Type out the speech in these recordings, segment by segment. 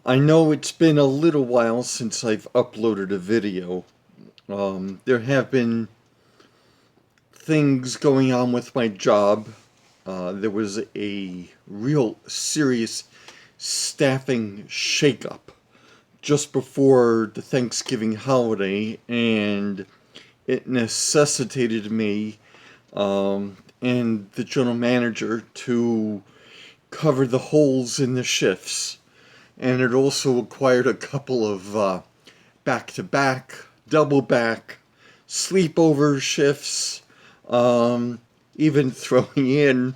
I know it's been a little while since I've uploaded a video. There have been things going on with my job. There was a real serious staffing shakeup just before the Thanksgiving holiday, and it necessitated me and the general manager to cover the holes in the shifts. And it also required a couple of back-to-back, double-back, sleepover shifts, even throwing in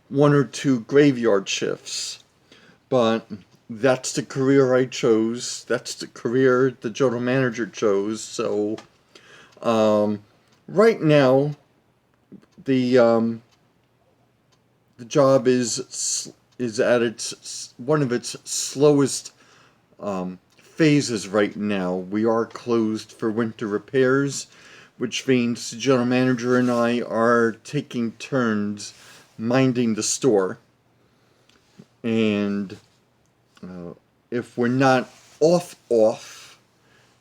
one or two graveyard shifts. But that's the career I chose. That's the career the general manager chose. So right now, the job is at its one of its slowest phases right now. We are closed for winter repairs, which means the general manager and I are taking turns minding the store. And if we're not off,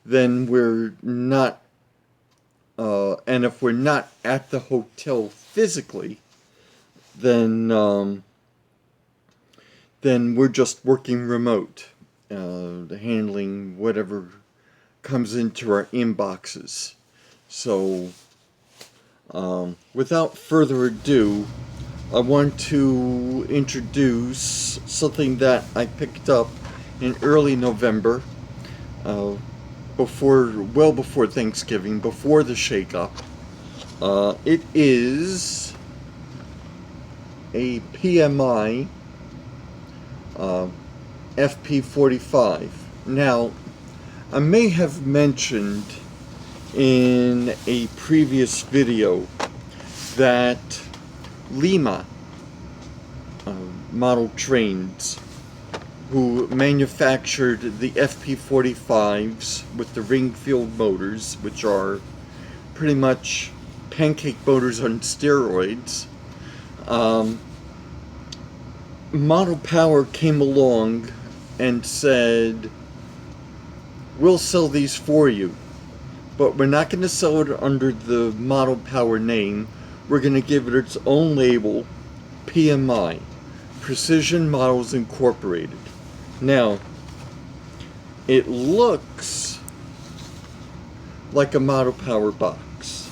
then we're not, and if we're not at the hotel physically, then we're just working remote, handling whatever comes into our inboxes. So, without further ado, I want to introduce something that I picked up in early November, well before Thanksgiving, before the shakeup. It is a PMI FP45. Now, I may have mentioned in a previous video that Lima model trains, who manufactured the FP45s with the ring-filled motors, which are pretty much pancake motors on steroids, Model Power came along and said, we'll sell these for you, but we're not going to sell it under the Model Power name. We're going to give it its own label, PMI, Precision Models Incorporated. Now, it looks like a Model Power box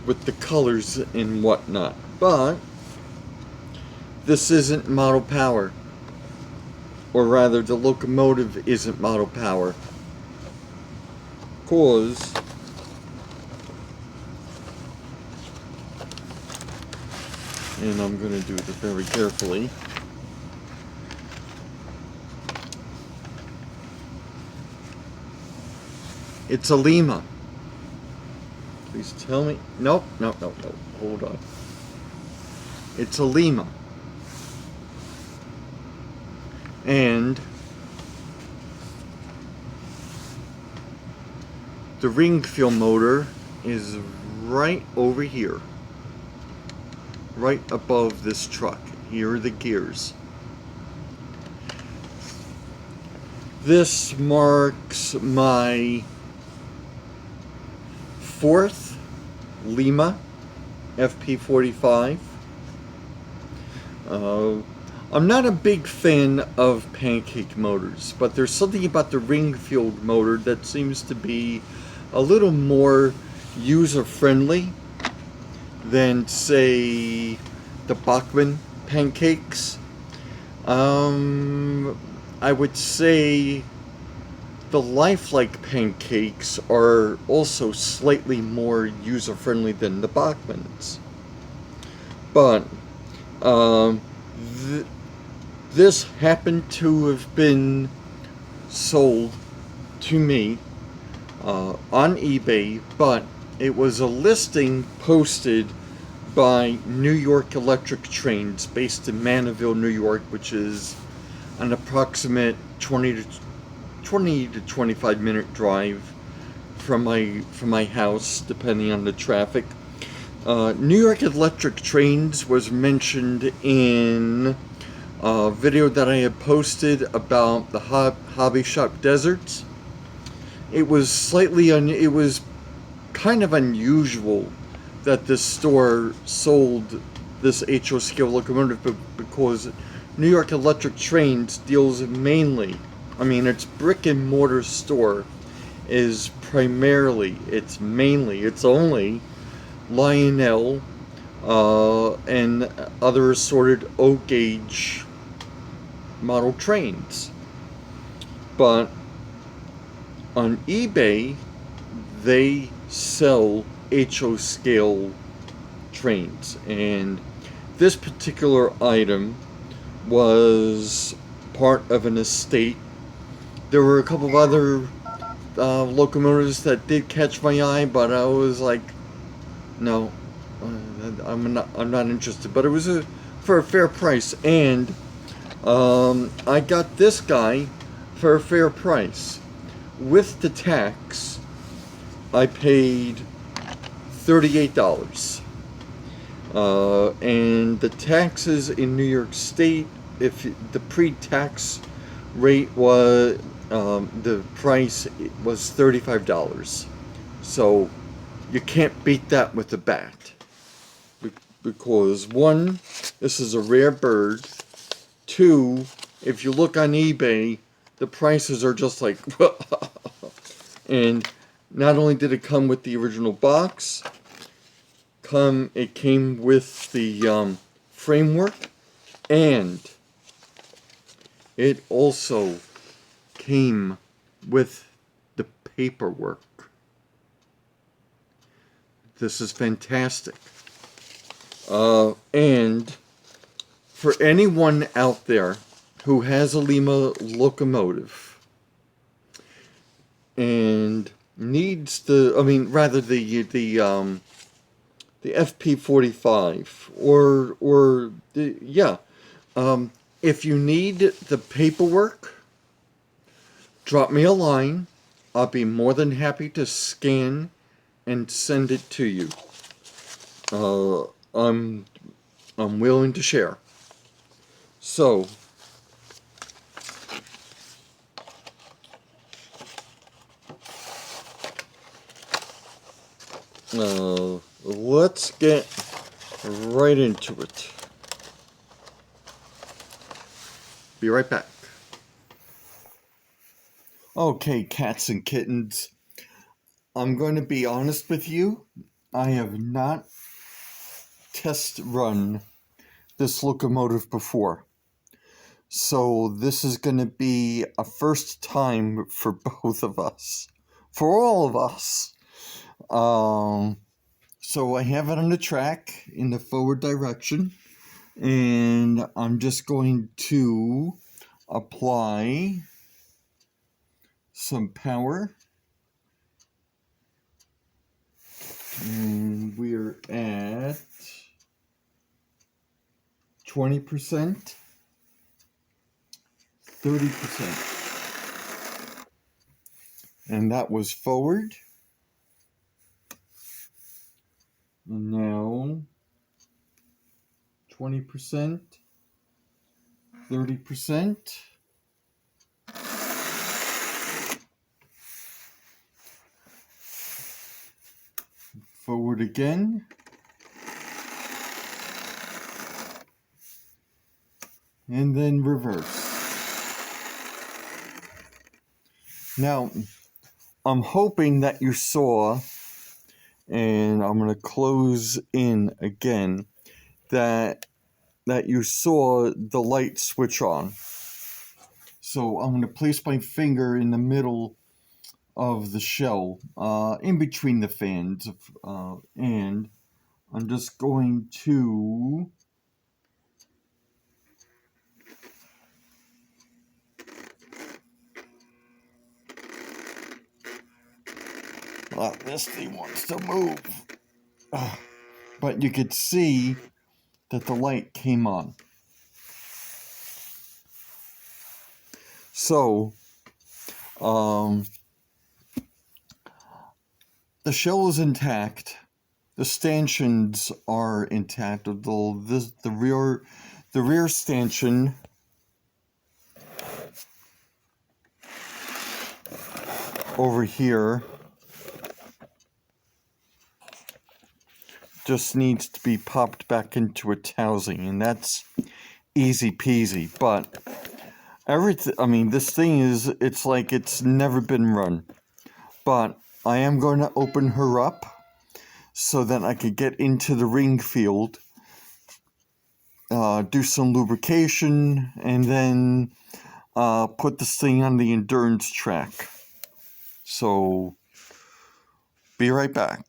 with the colors and whatnot, but this isn't Model Power, or rather the Locomotive isn't Model Power, cause and I'm going to do this very carefully. It's a Lima. Please tell me. Nope. Hold on. It's a Lima. And the ring fill motor is right over here. Right above this truck. Here are the gears. This marks my fourth Lima FP45. I'm not a big fan of pancake motors, but there's something about the ring-filled motor that seems to be a little more user-friendly than, say, the Bachmann pancakes. I would say the lifelike pancakes are also slightly more user-friendly than the Bachmanns. But this happened to have been sold to me on eBay, but it was a listing posted by New York Electric Trains based in Manorville, New York, which is an approximate 20 to 25 minute drive from my house, depending on the traffic. New York Electric Trains was mentioned in video that I had posted about the hobby shop deserts. It was it was kind of unusual that this store sold this HO scale locomotive because New York Electric Trains deals mainly, I mean, its brick and mortar store is primarily, it's only Lionel and other assorted O gauge model trains. But on eBay, they sell HO scale trains, and this particular item was part of an estate. There were a couple of other locomotives that did catch my eye, but I was like, no, I'm not interested. But it was for a fair price, and I got this guy for a fair price. With the tax, I paid $38. And the taxes in New York State, if the pre-tax rate was, the price was $35. So you can't beat that with a bat. Because one, this is a rare bird. Two, if you look on eBay, the prices are just like, and not only did it come with the original box, it came with the framework, and it also came with the paperwork. This is fantastic. And for anyone out there who has a Lima locomotive and needs the FP45 if you need the paperwork, drop me a line. I'll be more than happy to scan and send it to you. I'm willing to share. So let's get right into it. Be right back. Okay, cats and kittens. I'm going to be honest with you. I have not test run this locomotive before. So this is going to be a first time for both of us. For all of us. So I have it on the track in the forward direction, and I'm just going to apply some power, and we're at 20%, 30%, and that was forward. And now 20%, 30%. Forward again. And then reverse. Now, I'm hoping that you saw, and I'm going to close in again, that you saw the light switch on. So I'm going to place my finger in the middle of the shell, in between the fans, and I'm just going to this thing wants to move. But you could see that the light came on. So, the shell is intact. The stanchions are intact. The rear stanchion over here just needs to be popped back into its housing, and that's easy peasy. But this thing it's like it's never been run. But I am going to open her up so that I could get into the ring field, do some lubrication, and then put this thing on the endurance track. So, be right back.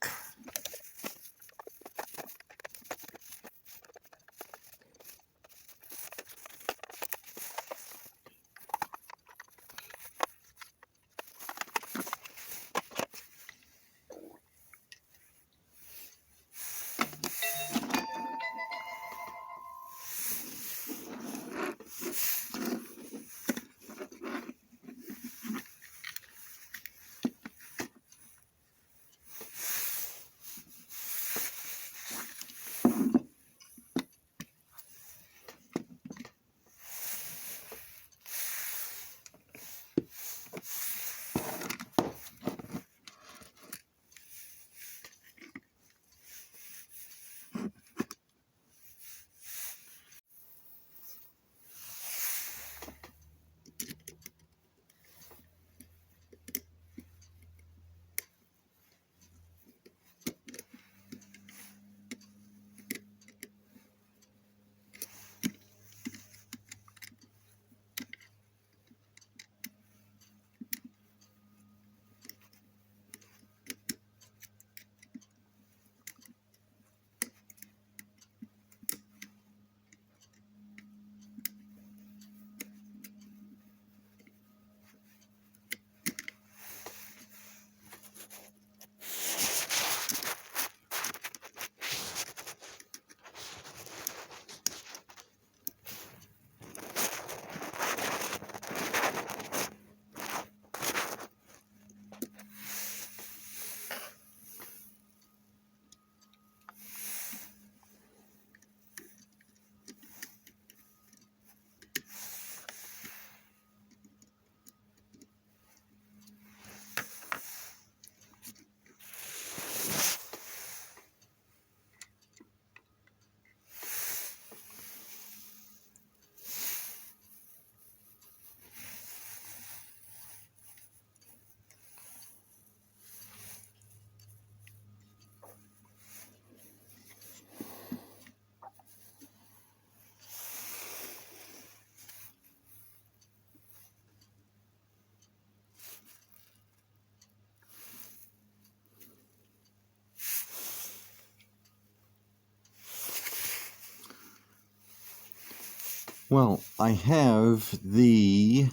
Well, I have the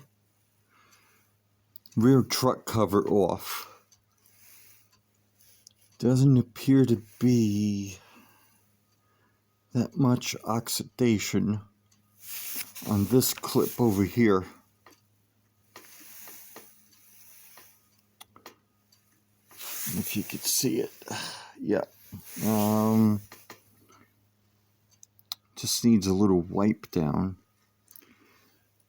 rear truck cover off. Doesn't appear to be that much oxidation on this clip over here. If you could see it. Yeah. Just needs a little wipe down.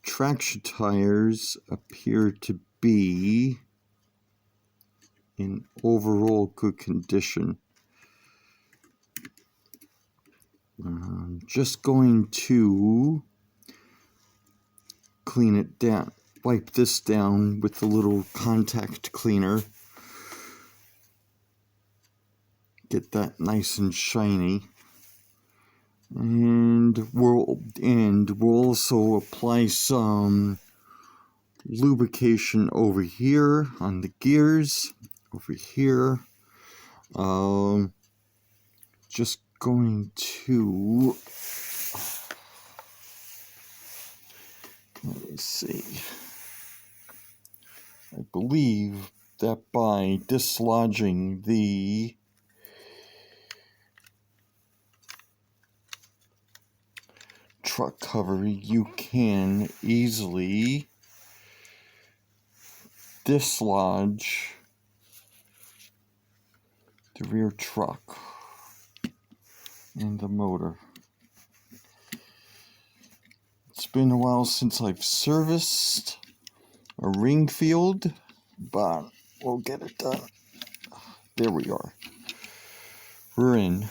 Traction tires appear to be in overall good condition. I'm just going to clean it down, wipe this down with a little contact cleaner. Get that nice and shiny. And we'll also apply some lubrication over here on the gears, over here. Just going to, let me see, I believe that by dislodging the truck cover, you can easily dislodge the rear truck and the motor. It's been a while since I've serviced a ring field, but we'll get it done. There we are. We're in.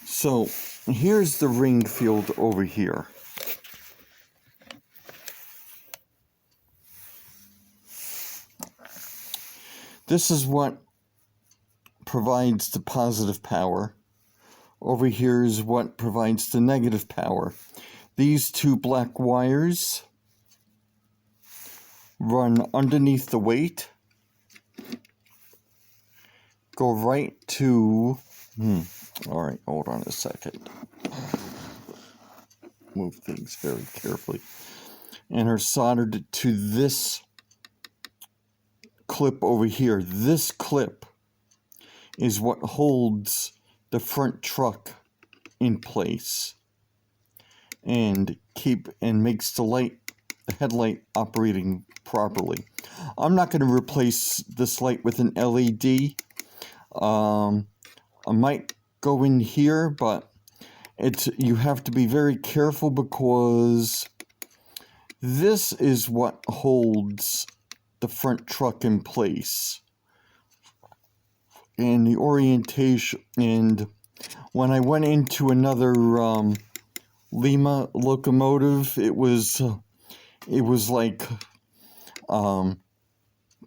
So here's the ring field over here. This is what provides the positive power. Over here is what provides the negative power. These two black wires run underneath the weight, go right to, all right, hold on a second. Move things very carefully. And are soldered to this clip over here. This clip is what holds the front truck in place and makes the headlight operating properly. I'm not going to replace this light with an LED. I might go in here, but you have to be very careful because this is what holds the front truck in place. And the orientation, and when I went into another Lima Locomotive, it was like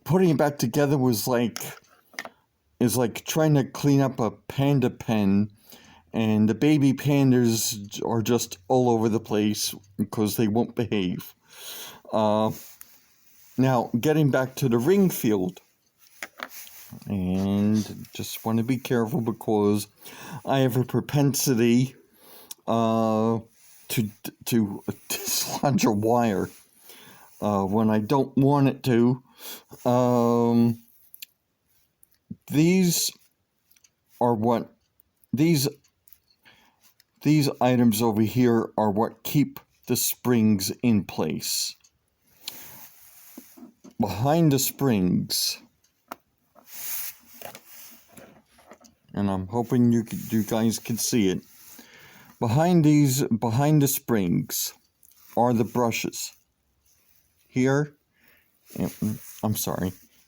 putting it back together is like trying to clean up a panda pen, and the baby pandas are just all over the place because they won't behave. Now, getting back to the ring field, and just want to be careful because I have a propensity to dislodge a wire when I don't want it to. These items over here are what keep the springs in place. Behind the springs, and I'm hoping you guys can see it. Behind the springs are the brushes. Here,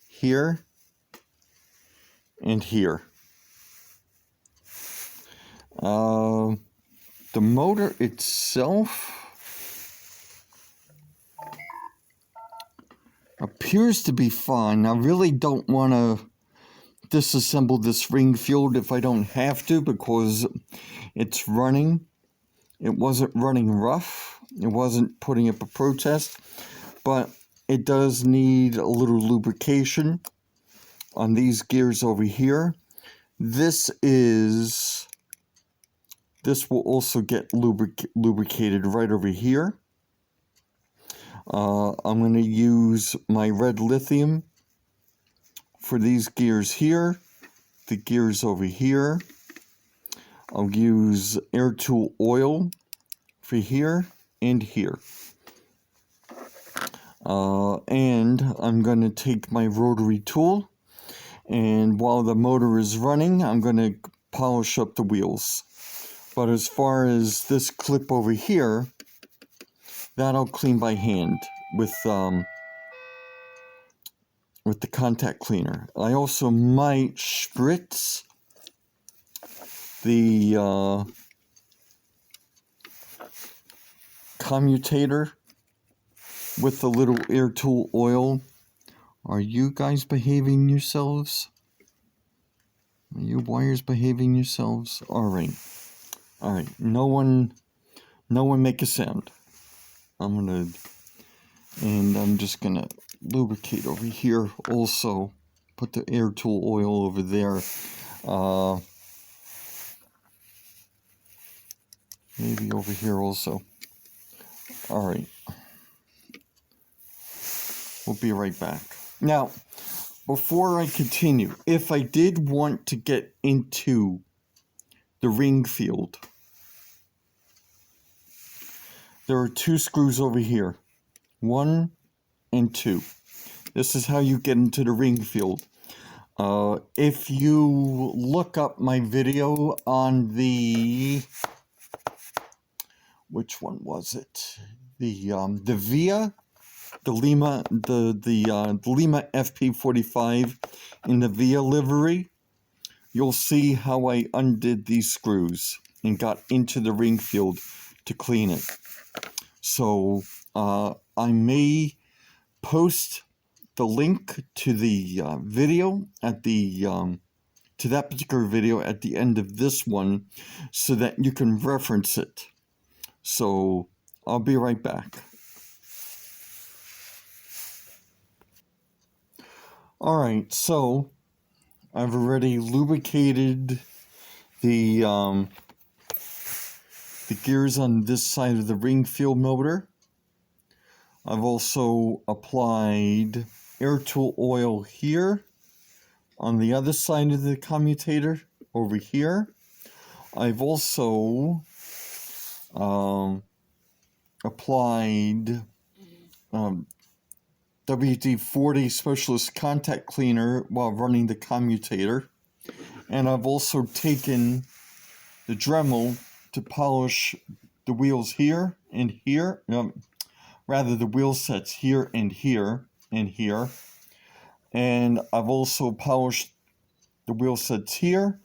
here and here. The motor itself appears to be fine. I really don't want to disassemble this ring field if I don't have to, because it's running. It wasn't running rough. It wasn't putting up a protest, but it does need a little lubrication on these gears over here. This will also get lubricated right over here. I'm going to use my red lithium for these gears here, the gears over here. I'll use air tool oil for here and here. And I'm going to take my rotary tool, and while the motor is running, I'm going to polish up the wheels. But as far as this clip over here, that I'll clean by hand with the contact cleaner. I also might spritz the commutator with the little air tool oil. Are you guys behaving yourselves? Are you wires behaving yourselves? All right. No one make a sound. I'm just gonna lubricate over here also. Put the air tool oil over there. Maybe over here also. All right. We'll be right back. Now, before I continue, if I did want to get into the ring field, there are two screws over here. 1 and 2. This is how you get into the ring field. If you look up my video on the, which one was it? The Via, the Lima, the Lima FP45 in the Via livery, you'll see how I undid these screws and got into the ring field to clean it. So I may post the link to the video at the to that particular video at the end of this one so that you can reference it. So I'll be right back. Alright, so I've already lubricated the gears on this side of the ring field motor. I've also applied air tool oil here on the other side of the commutator over here. I've also applied WD-40 Specialist Contact Cleaner while running the commutator. And I've also taken the Dremel to polish the wheels here and here. Rather, the wheel sets here and here and here. And I've also polished the wheel sets here.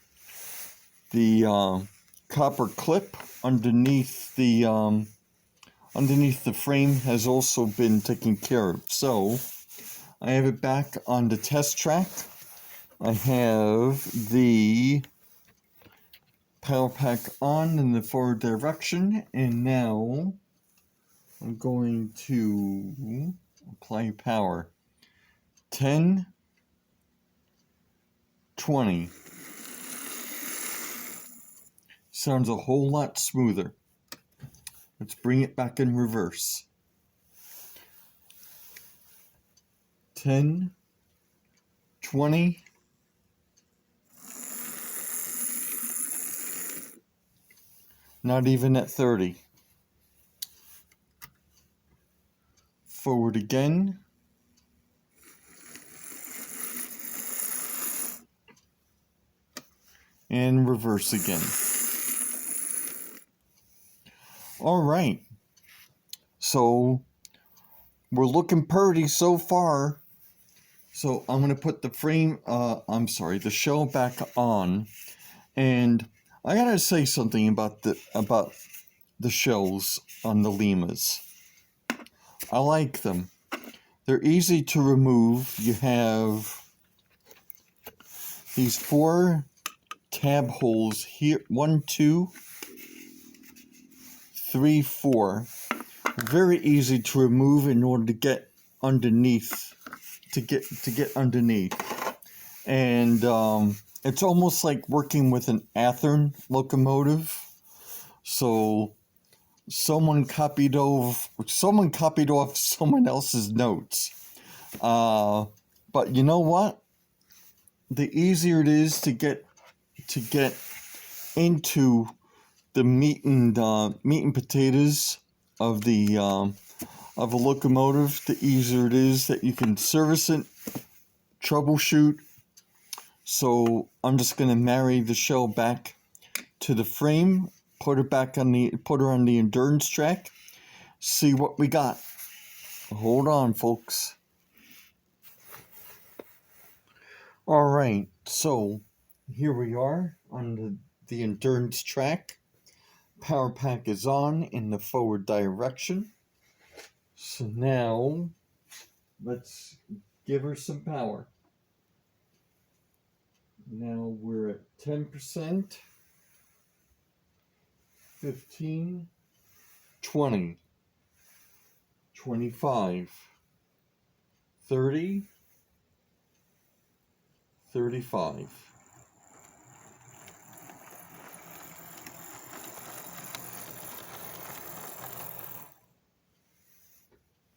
The copper clip underneath the frame has also been taken care of. So I have it back on the test track. I have the power pack on in the forward direction, and now I'm going to apply power. 10, 20. Sounds a whole lot smoother. Let's bring it back in reverse. 10, 20. Not even at 30. Forward again. And reverse again. All right. So we're looking pretty so far. So I'm going to put the frame, the shell back on. And I gotta say something about the shells on the Limas. I like them. They're easy to remove. You have these 4 tab holes here. 1, 2, 3, 4. Very easy to remove in order to get underneath. To get underneath. And it's almost like working with an Athearn locomotive. So someone copied off someone else's notes. But you know what? The easier it is to get into the meat and potatoes of a locomotive, the easier it is that you can service it, troubleshoot. So I'm just going to marry the shell back to the frame, put her on the endurance track, see what we got. Hold on, folks. All right, so here we are on the endurance track. Power pack is on in the forward direction. So now let's give her some power. Now we're at 10%, 15, 20, 25, 30, 35.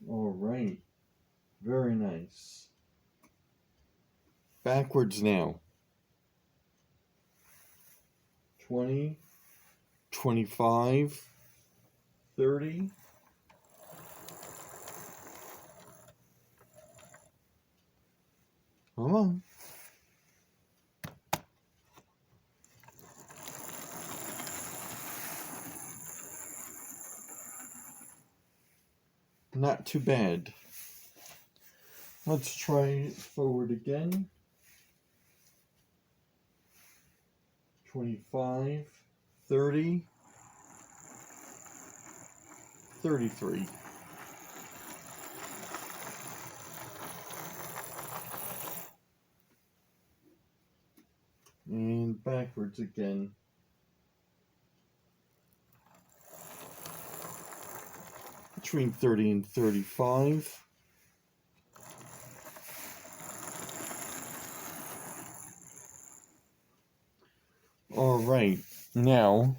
All right, very nice. Backwards now. 20, 25, 30. Come on. not too bad. Let's try forward again. 25, 30, 33. And backwards again. Between 30 and 35. All right, now,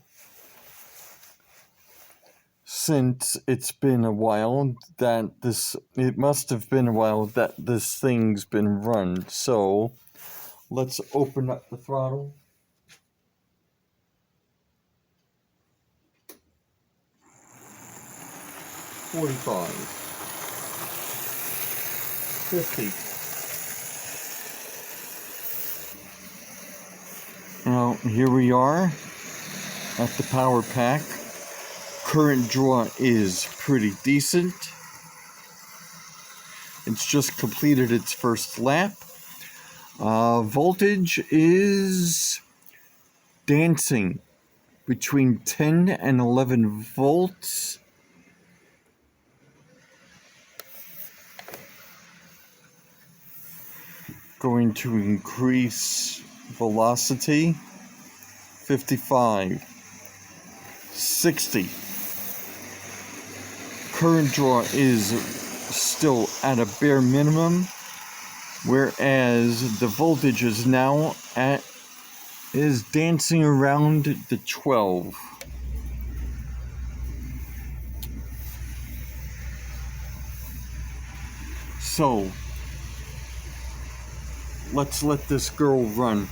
since it's been a while it must have been a while that this thing's been run, so let's open up the throttle. 45, 50. Now, here we are at the power pack. Current draw is pretty decent. It's just completed its first lap. Voltage is dancing between 10 and 11 volts. Going to increase velocity. 55, 60. Current draw is still at a bare minimum, whereas the voltage is now is dancing around the 12. So let's let this girl run.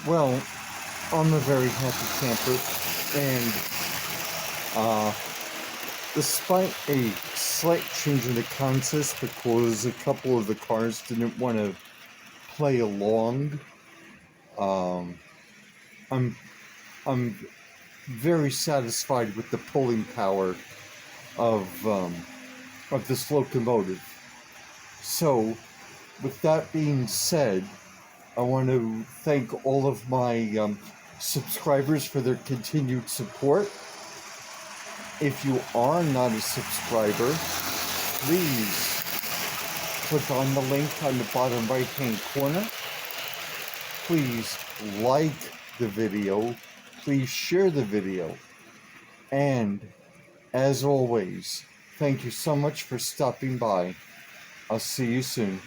Well, I'm a very happy camper, and Despite a slight change in the contest because a couple of the cars didn't want to play along, um, I'm I'm very satisfied with the pulling power of this locomotive. So, with that being said, I want to thank all of my subscribers for their continued support. If you are not a subscriber, please click on the link on the bottom right hand corner. Please like the video. Please share the video. And as always, thank you so much for stopping by. I'll see you soon.